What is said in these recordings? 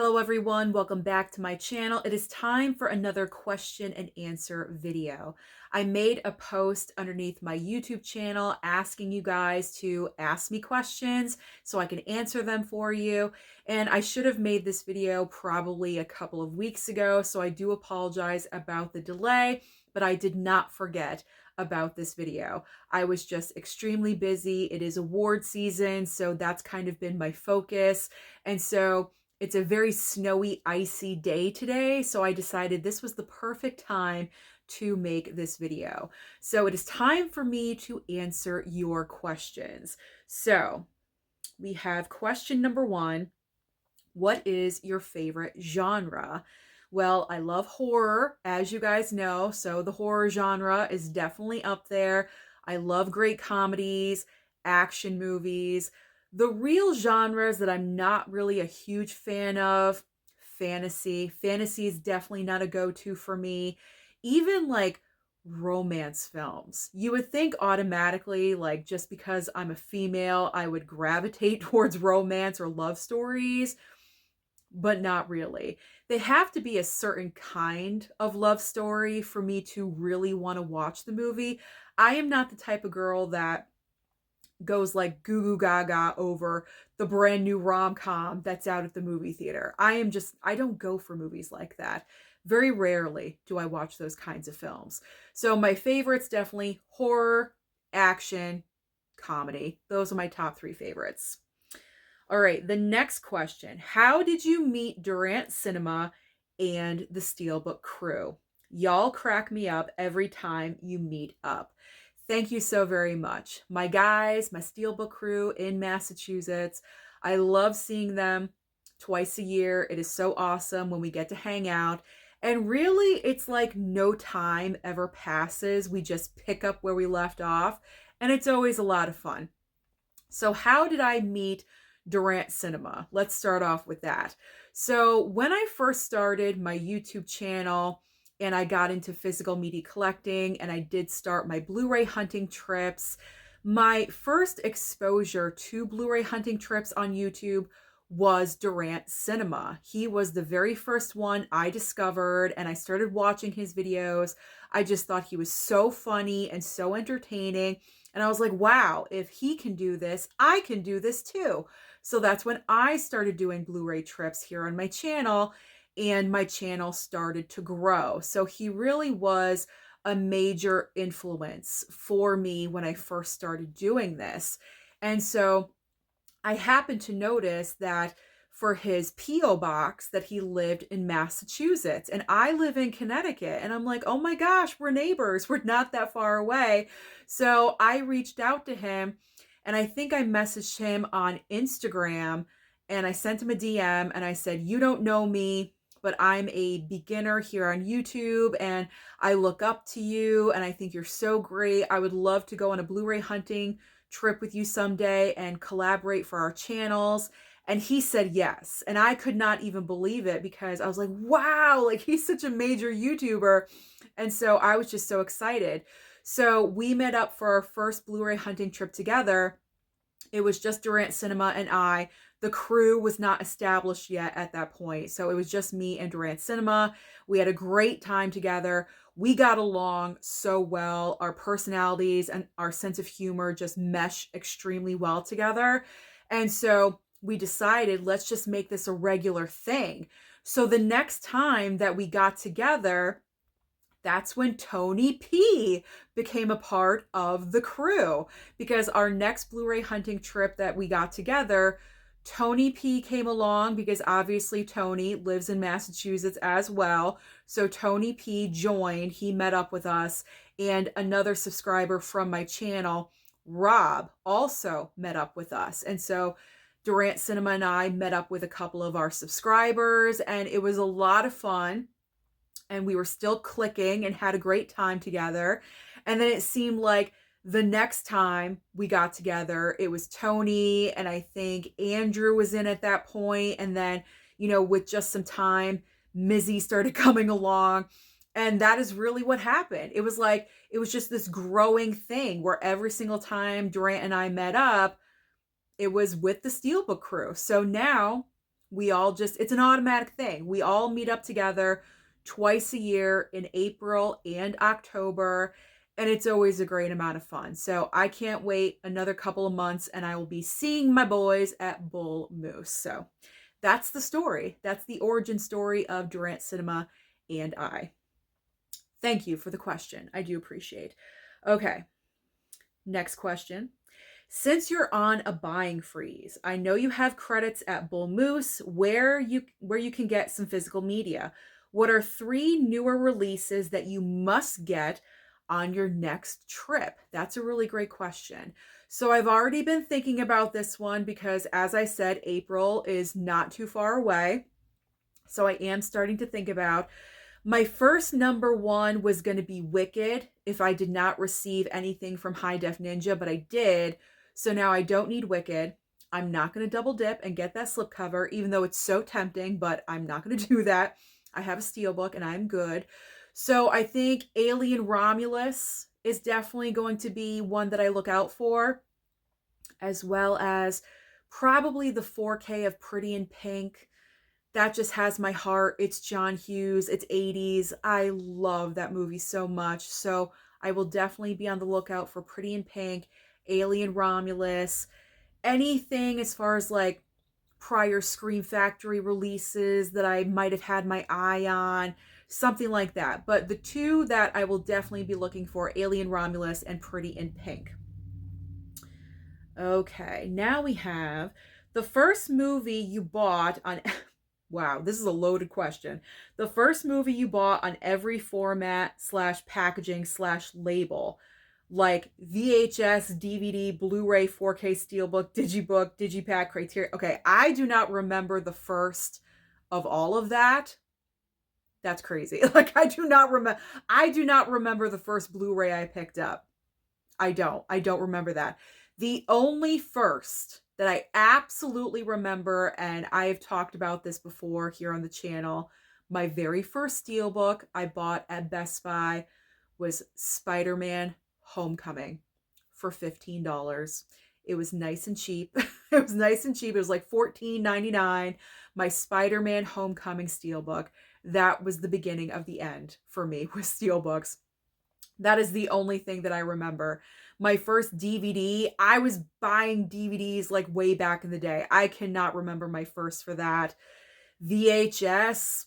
Hello everyone, welcome back to my channel. It is time for another question and answer video. I made a post underneath my YouTube channel asking you guys to ask me questions so I can answer them for you. And I should have made this video probably a couple of weeks ago, so I do apologize about the delay, but I did not forget about this video. I was just extremely busy. It is award season, so that's kind of been my focus. And so it's a very snowy, icy day today, so I decided this was the perfect time to make this video. So it is time for me to answer your questions. So we have question number one. What is your favorite genre? Well, I love horror, as you guys know, so the horror genre is definitely up there. I love great comedies, action movies. The real genres that I'm not really a huge fan of, fantasy. Fantasy is definitely not a go-to for me. Even like romance films. You would think automatically, like just because I'm a female, I would gravitate towards romance or love stories, but not really. They have to be a certain kind of love story for me to really want to watch the movie. I am not the type of girl that goes like goo goo gaga over the brand new rom-com that's out at the movie theater. I don't go for movies like that. Very rarely do I watch those kinds of films. So my favorites definitely horror, action, comedy. Those are my top three favorites. All right, the next question. How did you meet Durant Cinema and the Steelbook crew? Y'all crack me up every time you meet up. Thank you so very much. My guys, my Steelbook crew in Massachusetts, I love seeing them twice a year. It is so awesome when we get to hang out. And really, it's like no time ever passes. We just pick up where we left off, and it's always a lot of fun. So how did I meet Durant Cinema? Let's start off with that. So when I first started my YouTube channel and I got into physical media collecting and I did start my Blu-ray hunting trips, my first exposure to Blu-ray hunting trips on YouTube was Durant Cinema. He was the very first one I discovered and I started watching his videos. I just thought he was so funny and so entertaining. And I was like, wow, if he can do this, I can do this too. So that's when I started doing Blu-ray trips here on my channel, and my channel started to grow. So he really was a major influence for me when I first started doing this. And so I happened to notice that for his P.O. box that he lived in Massachusetts and I live in Connecticut, and I'm like, oh my gosh, we're neighbors. We're not that far away. So I reached out to him and I think I messaged him on Instagram and I sent him a DM and I said, you don't know me, but I'm a beginner here on YouTube and I look up to you and I think you're so great. I would love to go on a Blu-ray hunting trip with you someday and collaborate for our channels. And he said yes. And I could not even believe it because I was like, wow, like he's such a major YouTuber. And so I was just so excited. So we met up for our first Blu-ray hunting trip together. It was just Durant Cinema and I. The crew was not established yet at that point. So it was just me and Durant Cinema. We had a great time together. We got along so well. Our personalities and our sense of humor just mesh extremely well together. And so we decided, let's just make this a regular thing. So the next time that we got together, that's when Tony P became a part of the crew, because our next Blu-ray hunting trip that we got together, Tony P came along because obviously Tony lives in Massachusetts as well. So Tony P joined, he met up with us, and another subscriber from my channel, Rob, also met up with us. And so Durant Cinema and I met up with a couple of our subscribers, and it was a lot of fun. And we were still clicking and had a great time together. And then it seemed like the next time we got together, it was Tony, and I think Andrew was in at that point. And then, you know, with just some time, Mizzy started coming along. And that is really what happened. It was like, it was just this growing thing where every single time Durant and I met up, it was with the Steelbook crew. So now We all just, it's an automatic thing. We all meet up together twice a year in April and October, and it's always a great amount of fun. So I can't wait another couple of months and I will be seeing my boys at Bull Moose. So that's the story. That's the origin story of Durant Cinema and I. Thank you for the question. I do appreciate. Okay, next question. Since you're on a buying freeze, I know you have credits at Bull Moose where you can get some physical media. What are 3 newer releases that you must get on your next trip? That's a really great question. So I've already been thinking about this one because, as I said, April is not too far away. So I am starting to think about, my first number 1 was going to be Wicked if I did not receive anything from High Def Ninja, but I did. So now I don't need Wicked. I'm not going to double dip and get that slipcover, even though it's so tempting, but I'm not going to do that. I have a Steelbook and I'm good. So I think Alien Romulus is definitely going to be one that I look out for, as well as probably the 4K of Pretty in Pink. That just has my heart. It's John Hughes. It's 80s. I love that movie so much. So I will definitely be on the lookout for Pretty in Pink, Alien Romulus, anything as far as like prior Scream Factory releases that I might have had my eye on, something like that. But the 2 that I will definitely be looking for, Alien Romulus and Pretty in Pink. Okay, now we have the first movie you bought on... Wow, this is a loaded question. The first movie you bought on every format / packaging / label, like VHS, DVD, Blu-ray, 4K, Steelbook, Digibook, Digipack, Criterion. Okay, I do not remember the first of all of that. That's crazy. Like, I do not remember the first Blu-ray I picked up. I don't remember that. The only first that I absolutely remember, and I've talked about this before here on the channel, my very first Steelbook I bought at Best Buy was Spider-Man Homecoming for $15. It was nice and cheap. It was nice and cheap. It was like $14.99. My Spider-Man Homecoming Steelbook. That was the beginning of the end for me with Steelbooks. That is the only thing that I remember. My first DVD, I was buying DVDs like way back in the day. I cannot remember my first for that. VHS,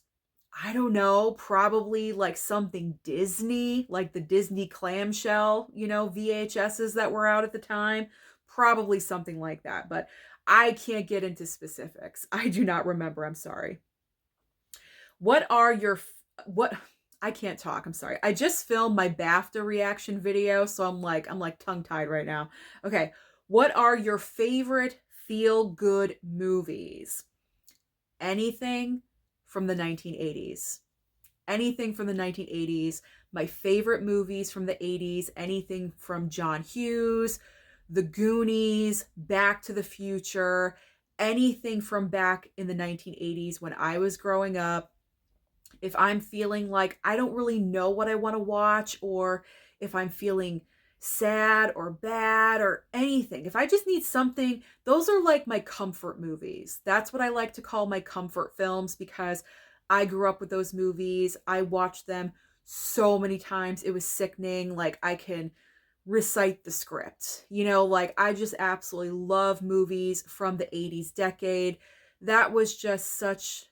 I don't know, probably like something Disney, like the Disney clamshell, VHSs that were out at the time. Probably something like that, but I can't get into specifics. I do not remember, I'm sorry. What I can't talk, I'm sorry. I just filmed my BAFTA reaction video, so I'm like tongue-tied right now. Okay, what are your favorite feel-good movies? Anything from the 1980s. Anything from the 1980s. My favorite movies from the 80s, anything from John Hughes, The Goonies, Back to the Future, anything from back in the 1980s when I was growing up. If I'm feeling like I don't really know what I want to watch, or if I'm feeling sad or bad or anything, if I just need something, those are like my comfort movies. That's what I like to call my comfort films, because I grew up with those movies. I watched them so many times. It was sickening. Like, I can recite the script, like, I just absolutely love movies from the 80s decade. That was just such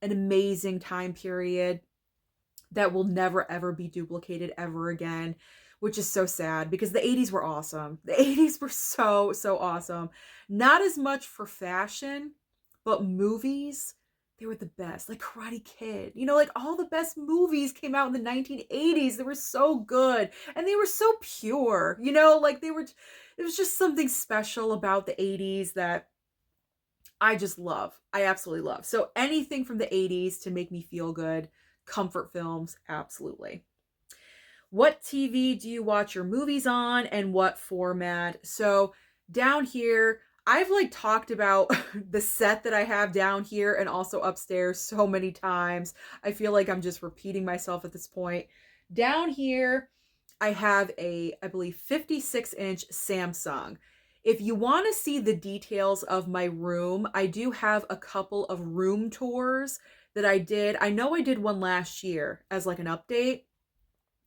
an amazing time period that will never ever be duplicated ever again, which is so sad, because the 80s were awesome. The 80s were so awesome. Not as much for fashion, but movies, they were the best. Like Karate Kid, like all the best movies came out in the 1980s. They were so good and they were so pure, like it was just something special about the 80s that I just love. I absolutely love. So anything from the 80s to make me feel good, comfort films, absolutely. What TV do you watch your movies on, and what format? So down here, I've talked about the set that I have down here and also upstairs so many times. I feel like I'm just repeating myself at this point. Down here, I have I believe 56-inch Samsung. If you want to see the details of my room, I do have a couple of room tours that I did. I know I did one last year as like an update.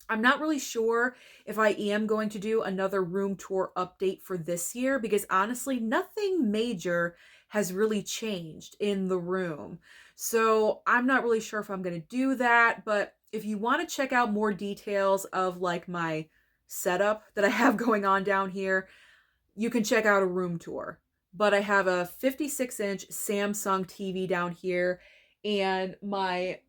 I'm not really sure if I am going to do another room tour update for this year because honestly, nothing major has really changed in the room. So I'm not really sure if I'm going to do that. But if you want to check out more details of like my setup that I have going on down here, you can check out a room tour. But I have a 56-inch Samsung TV down here, and my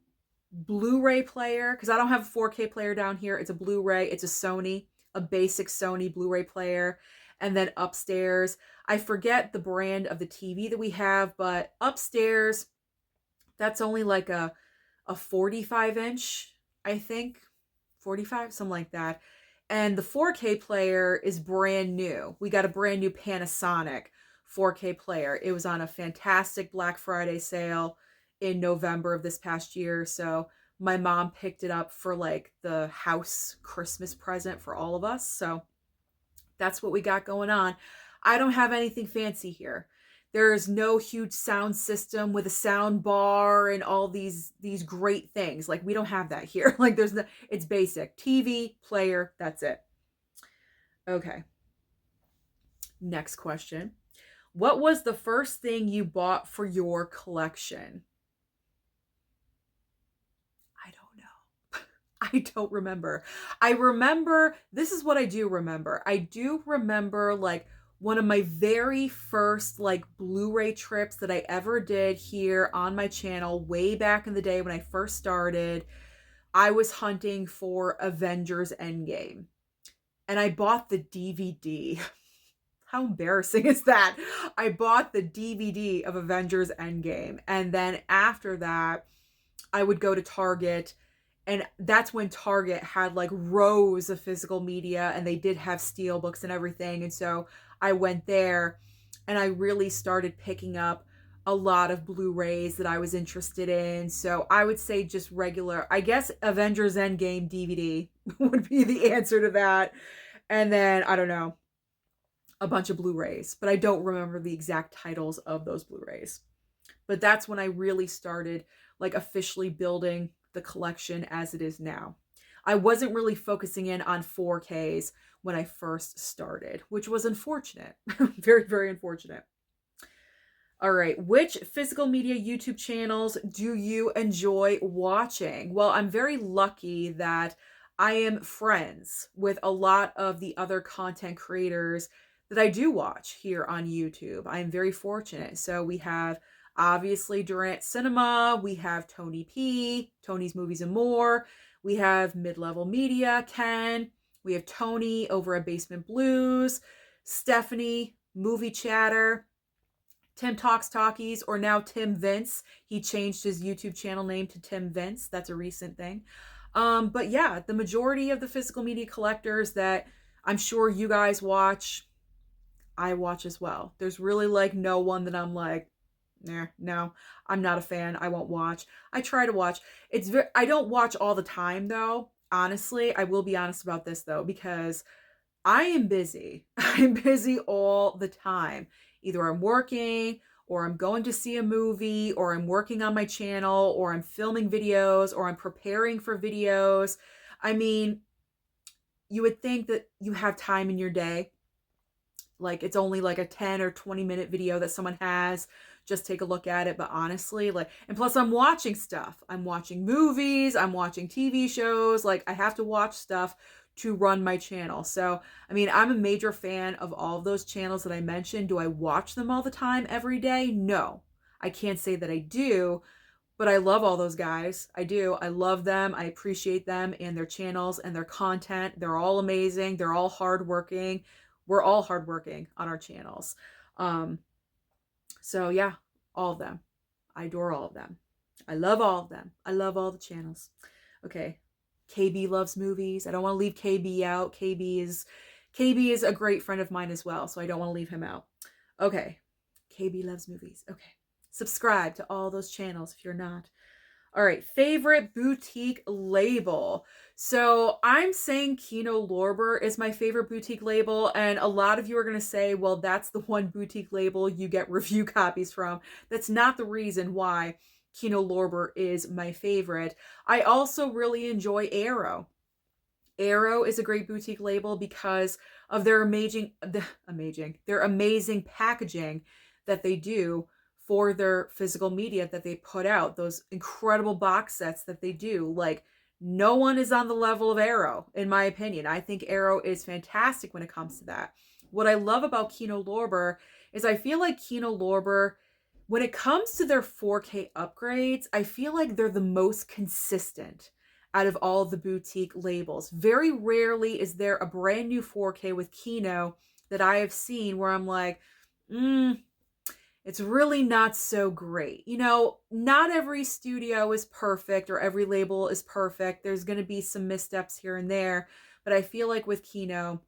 Blu-ray player, because I don't have a 4K player down here. It's a Blu-ray. It's a Sony, a basic Sony Blu-ray player. And then upstairs, I forget the brand of the TV that we have, but upstairs, that's only like a 45-inch, I think. 45, something like that. And the 4K player is brand new. We got a brand new Panasonic 4K player. It was on a fantastic Black Friday sale in November of this past year. So my mom picked it up for like the house Christmas present for all of us. So that's what we got going on. I don't have anything fancy here. There's no huge sound system with a sound bar and all these great things. Like we don't have that here. Like there's no, it's basic. TV, player, that's it. Okay. Next question. What was the first thing you bought for your collection? I don't know. I don't remember. I remember, this is what I do remember. I do remember like one of my very first like Blu-ray trips that I ever did here on my channel way back in the day when I first started. I was hunting for Avengers Endgame and I bought the DVD. How embarrassing is that? I bought the DVD of Avengers Endgame, and then after that I would go to Target, and that's when Target had like rows of physical media, and they did have Steelbooks and everything. And so I went there and I really started picking up a lot of Blu-rays that I was interested in. So I would say just regular, I guess Avengers Endgame DVD would be the answer to that. And then, I don't know, a bunch of Blu-rays, but I don't remember the exact titles of those Blu-rays. But that's when I really started like officially building the collection as it is now. I wasn't really focusing in on 4Ks when I first started, which was unfortunate. Very, very unfortunate. All right, which physical media YouTube channels do you enjoy watching? Well, I'm very lucky that I am friends with a lot of the other content creators that I do watch here on YouTube. I'm very fortunate. So we have obviously Durant Cinema, we have Tony P, Tony's Movies and More, we have Mid-Level Media, Ken, we have Tony over at Basement Blues, Stephanie, Movie Chatter, Tim Talks Talkies, or now Tim Vince. He changed his YouTube channel name to Tim Vince. That's a recent thing. But yeah, the majority of the physical media collectors that I'm sure you guys watch, I watch as well. There's really like no one that I'm like, nah, no, I'm not a fan. I won't watch. I try to watch. I don't watch all the time though. Honestly, I will be honest about this though, because I am busy. I'm busy all the time. Either I'm working, or I'm going to see a movie, or I'm working on my channel, or I'm filming videos, or I'm preparing for videos. I mean, you would think that you have time in your day. Like it's only like a 10 or 20 minute video that someone has. Just take a look at it. But honestly, like, and plus I'm watching stuff. I'm watching movies. I'm watching TV shows. Like I have to watch stuff to run my channel. So, I mean, I'm a major fan of all of those channels that I mentioned. Do I watch them all the time every day? No, I can't say that I do, but I love all those guys. I do. I love them. I appreciate them and their channels and their content. They're all amazing. They're all hardworking. We're all hardworking on our channels. So yeah, all of them. I adore all of them. I love all of them. I love all the channels. Okay. KB loves movies. I don't want to leave KB out. KB is a great friend of mine as well, so I don't want to leave him out. Okay. KB loves movies. Okay. Subscribe to all those channels if you're not. All right, favorite boutique label. So I'm saying Kino Lorber is my favorite boutique label, and a lot of you are going to say, well, that's the one boutique label you get review copies from. That's not the reason why Kino Lorber is my favorite. I also really enjoy Arrow. Arrow is a great boutique label because of their amazing packaging that they do for their physical media that they put out. Those incredible box sets that they do. Like, no one is on the level of Arrow, in my opinion. I think Arrow is fantastic when it comes to that. What I love about Kino Lorber is I feel like Kino Lorber, when it comes to their 4K upgrades, I feel like they're the most consistent out of all the boutique labels. Very rarely is there a brand new 4K with Kino that I have seen where I'm like, it's really not so great. You know, not every studio is perfect or every label is perfect. There's going to be some missteps here and there, but I feel like with Kino,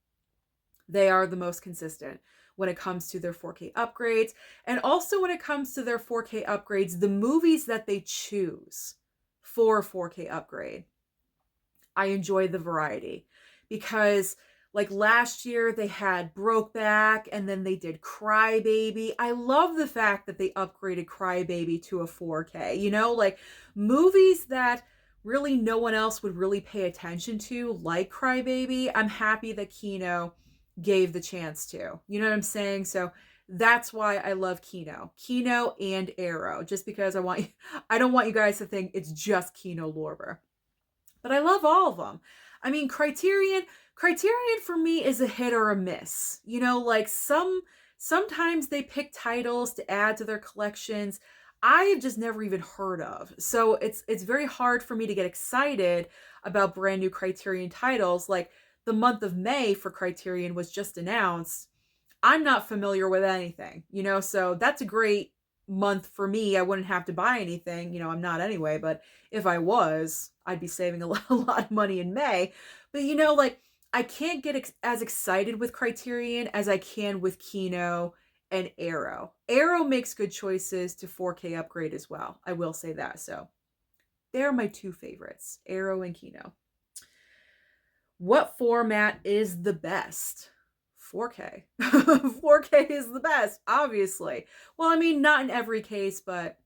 they are the most consistent when it comes to their 4K upgrades. And also when it comes to their 4K upgrades, the movies that they choose for a 4K upgrade, I enjoy the variety because like last year they had Brokeback and then they did Crybaby. I love the fact that they upgraded Crybaby to a 4K. You know, like movies that really no one else would really pay attention to, like Crybaby, I'm happy that Kino gave the chance to. You know what I'm saying? So that's why I love Kino and Arrow, just because I don't want you guys to think it's just Kino Lorber. But I love all of them. I mean, Criterion for me is a hit or a miss. You know, like sometimes they pick titles to add to their collections I have just never even heard of. So it's very hard for me to get excited about brand new Criterion titles. Like the month of May for Criterion was just announced. I'm not familiar with anything, you know, so that's a great month for me. I wouldn't have to buy anything, you know, I'm not anyway, but if I was, I'd be saving a lot of money in May. But you know, like I can't get as excited with Criterion as I can with Kino and Arrow. Arrow makes good choices to 4K upgrade as well. I will say that. So they're my two favorites, Arrow and Kino. What format is the best? 4K. 4K is the best, obviously. Well, I mean, not in every case, but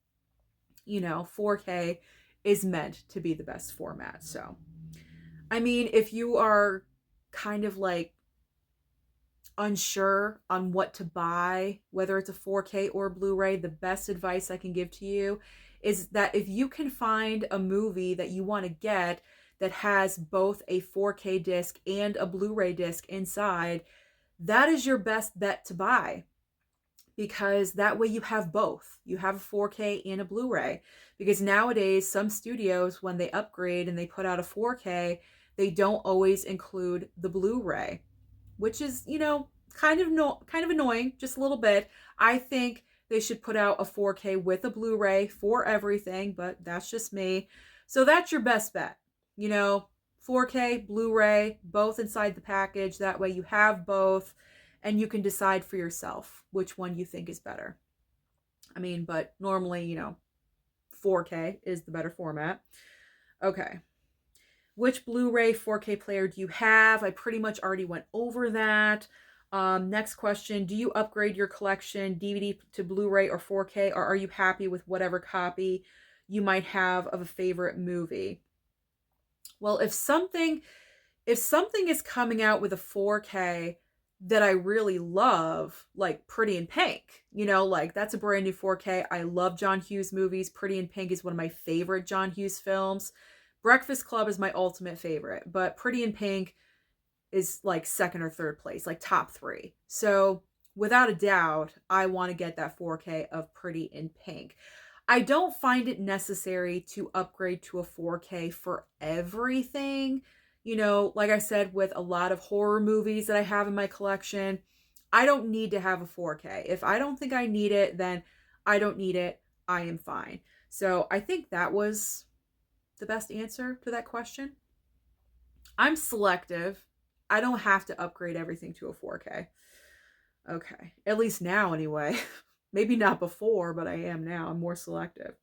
you know, 4K is meant to be the best format. So, I mean, if you are kind of like unsure on what to buy, whether it's a 4K or Blu-ray, the best advice I can give to you is that if you can find a movie that you want to get that has both a 4K disc and a Blu-ray disc inside, that is your best bet to buy, because that way you have both. You have a 4K and a Blu-ray. Because nowadays, some studios, when they upgrade and they put out a 4K, they don't always include the Blu-ray, which is, you know, kind of annoying, just a little bit. I think they should put out a 4K with a Blu-ray for everything, but that's just me. So that's your best bet. You know, 4K, Blu-ray, both inside the package. That way you have both and you can decide for yourself which one you think is better. I mean, but normally, you know, 4K is the better format. Okay. Which Blu-ray 4K player do you have? I pretty much already went over that. Next question. Do you upgrade your collection DVD to Blu-ray or 4K, or are you happy with whatever copy you might have of a favorite movie? Well, if something is coming out with a 4K that I really love, like Pretty in Pink, you know, like that's a brand new 4K. I love John Hughes movies. Pretty in Pink is one of my favorite John Hughes films. Breakfast Club is my ultimate favorite, but Pretty in Pink is like second or third place, like top 3. So without a doubt, I want to get that 4K of Pretty in Pink. I don't find it necessary to upgrade to a 4K for everything. You know, like I said, with a lot of horror movies that I have in my collection, I don't need to have a 4K. If I don't think I need it, then I don't need it. I am fine. So I think that was the best answer to that question. I'm selective. I don't have to upgrade everything to a 4K. Okay. At least now, anyway. Maybe not before, but I am now. I'm more selective.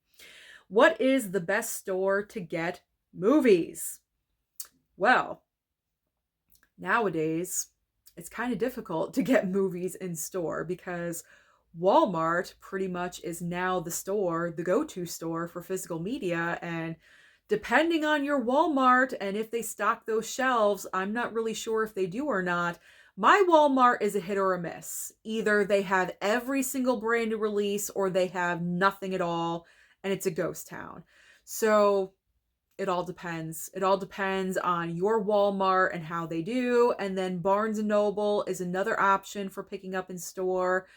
What is the best store to get movies? Well, nowadays, it's kind of difficult to get movies in store because Walmart pretty much is now the store, the go-to store for physical media. And depending on your Walmart and if they stock those shelves, I'm not really sure if they do or not. My Walmart is a hit or a miss. Either they have every single brand new release or they have nothing at all and it's a ghost town. So it all depends. It all depends on your Walmart and how they do. And then Barnes and Noble is another option for picking up in store.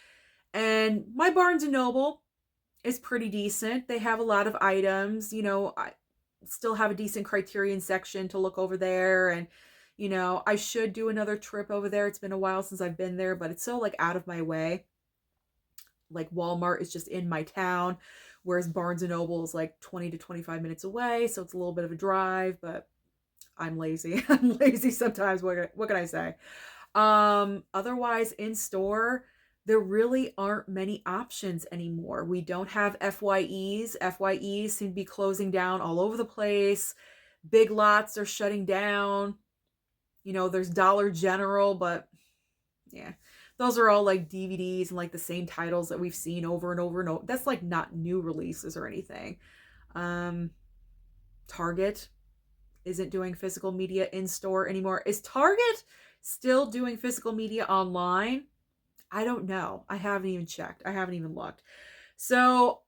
And my Barnes and Noble is pretty decent. They have a lot of items. I still have a decent Criterion section to look over there. And, I should do another trip over there. It's been a while since I've been there, but it's so like out of my way. Like Walmart is just in my town, whereas Barnes and Noble is like 20 to 25 minutes away. So it's a little bit of a drive, but I'm lazy. I'm lazy sometimes. What can I say? Otherwise in store, there really aren't many options anymore. We don't have FYEs. FYEs seem to be closing down all over the place. Big Lots are shutting down. There's Dollar General, but yeah, those are all like DVDs and like the same titles that we've seen over and over and over. That's like not new releases or anything. Target isn't doing physical media in store anymore. Is Target still doing physical media online? I don't know. I haven't even checked. I haven't even looked. So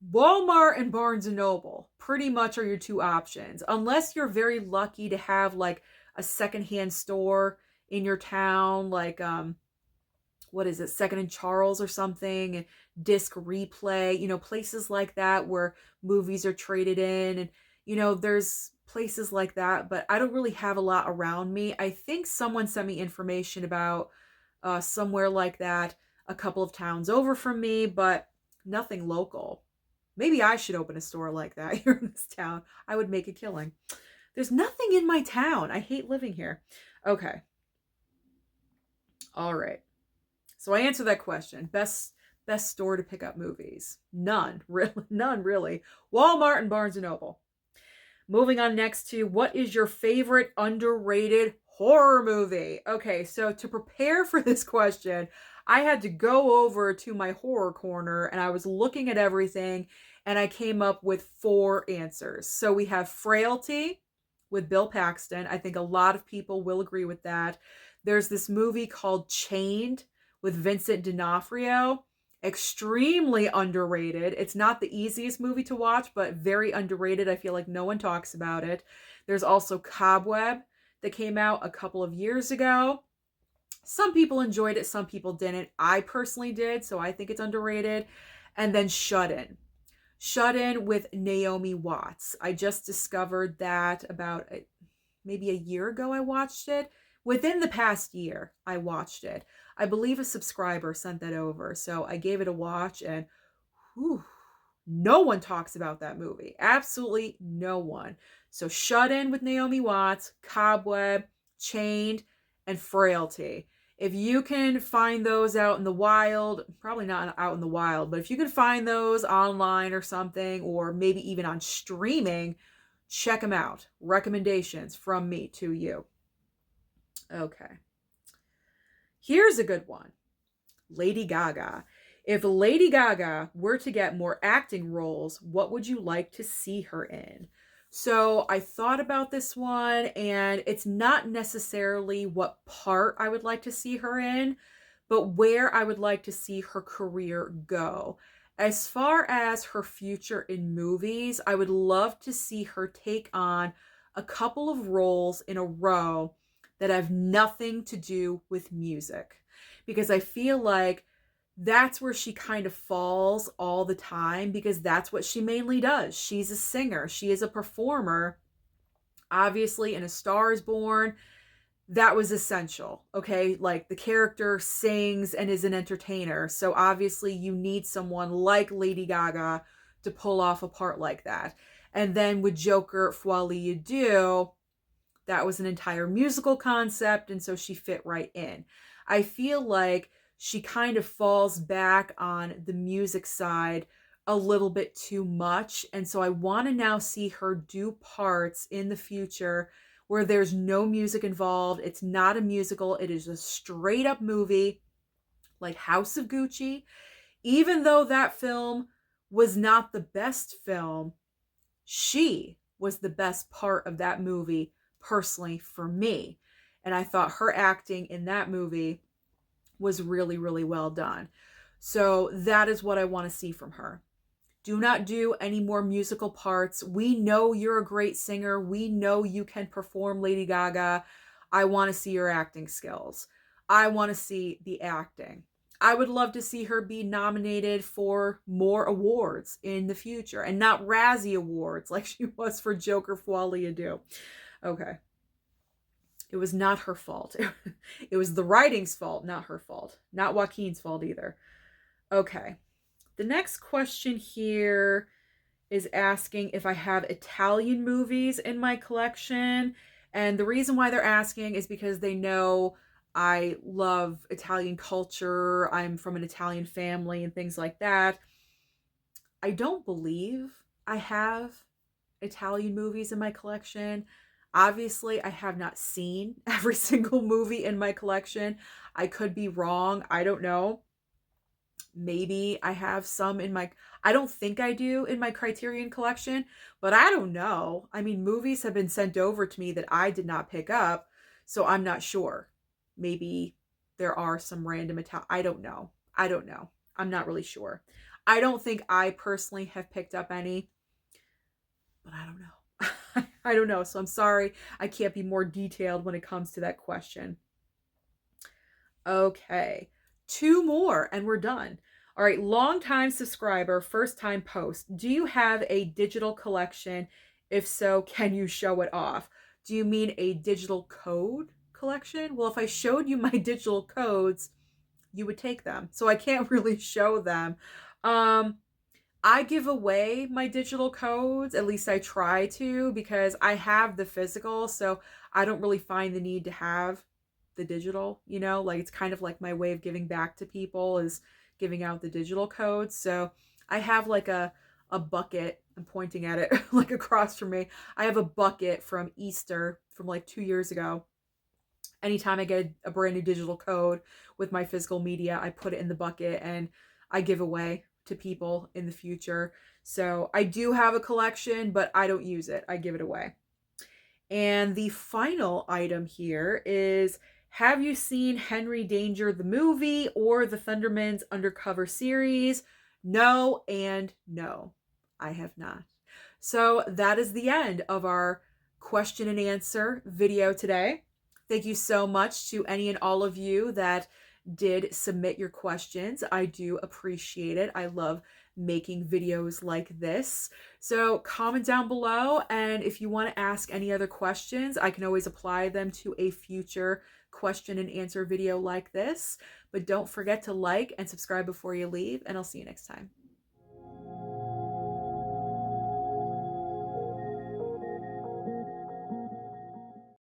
Walmart and Barnes and Noble pretty much are your two options. Unless you're very lucky to have like a secondhand store in your town, like what is it, Second and Charles or something, Disc Replay, places like that where movies are traded in. And, there's places like that, but I don't really have a lot around me. I think someone sent me information about somewhere like that a couple of towns over from me, but nothing local. Maybe I should open a store like that here in this town. I would make a killing. There's nothing in my town. I hate living here. Okay. All right. So I answered that question. Best store to pick up movies. None really. Walmart and Barnes and Noble. Moving on next to, what is your favorite underrated horror movie? Okay, so to prepare for this question, I had to go over to my horror corner and I was looking at everything and I came up with 4 answers. So we have Frailty with Bill Paxton. I think a lot of people will agree with that. There's this movie called Chained with Vincent D'Onofrio. Extremely underrated. It's not the easiest movie to watch, but very underrated. I feel like no one talks about it. There's also Cobweb that came out a couple of years ago. Some people enjoyed it, some people didn't. I personally did, so I think it's underrated. And then Shut In. Shut In with Naomi Watts. I just discovered that about maybe a year ago I watched it. Within the past year, I watched it. I believe a subscriber sent that over, so I gave it a watch, and whew, no one talks about that movie. Absolutely no one. So Shut In with Naomi Watts, Cobweb, Chained, and Frailty. If you can find those out in the wild, probably not out in the wild, but if you can find those online or something, or maybe even on streaming, check them out. Recommendations from me to you. Okay. Here's a good one. Lady Gaga. If Lady Gaga were to get more acting roles, what would you like to see her in? So I thought about this one, and it's not necessarily what part I would like to see her in, but where I would like to see her career go. As far as her future in movies, I would love to see her take on a couple of roles in a row that have nothing to do with music, because I feel like that's where she kind of falls all the time, because that's what she mainly does. She's a singer. She is a performer. Obviously, in A Star is Born, that was essential, okay? Like, the character sings and is an entertainer. So obviously you need someone like Lady Gaga to pull off a part like that. And then with Joker, Folie You Do, that was an entire musical concept, and so she fit right in. I feel like she kind of falls back on the music side a little bit too much. And so I want to now see her do parts in the future where there's no music involved. It's not a musical, it is a straight up movie like House of Gucci. Even though that film was not the best film, she was the best part of that movie personally for me. And I thought her acting in that movie was really, really well done. So that is what I want to see from her. Do not do any more musical parts. We know you're a great singer. We know you can perform Lady Gaga. I want to see your acting skills. I want to see the acting. I would love to see her be nominated for more awards in the future and not Razzie Awards like she was for Joker Folie à Deux. Okay. It was not her fault. It was the writing's fault, not her fault. Not Joaquin's fault either. Okay. The next question here is asking if I have Italian movies in my collection. And the reason why they're asking is because they know I love Italian culture. I'm from an Italian family and things like that. I don't believe I have Italian movies in my collection. Obviously, I have not seen every single movie in my collection. I could be wrong. I don't know. Maybe I have some in my, I don't think I do in my Criterion collection, but I don't know. I mean, movies have been sent over to me that I did not pick up, so I'm not sure. Maybe there are some random Italian, I don't know. I don't know. I'm not really sure. I don't think I personally have picked up any, but I don't know. I don't know. So I'm sorry I can't be more detailed when it comes to that question. Okay. 2 more and we're done. All right, long-time subscriber, first-time post. Do you have a digital collection? If so, can you show it off? Do you mean a digital code collection? Well, if I showed you my digital codes, you would take them. So I can't really show them. I give away my digital codes, at least I try to, because I have the physical, so I don't really find the need to have the digital, you know, like it's kind of like my way of giving back to people is giving out the digital codes. So I have like a bucket, I'm pointing at it like across from me. I have a bucket from Easter from like 2 years ago. Anytime I get a brand new digital code with my physical media, I put it in the bucket and I give away to people in the future. So I do have a collection, but I don't use it. I give it away. And the final item here is, have you seen Henry Danger the movie or the Thunderman's Undercover series? No and no, I have not. So that is the end of our question and answer video today. Thank you so much to any and all of you that did submit your questions. I do appreciate it. I love making videos like this. So comment down below, and if you want to ask any other questions, I can always apply them to a future question and answer video like this. But don't forget to like and subscribe before you leave, and I'll see you next time.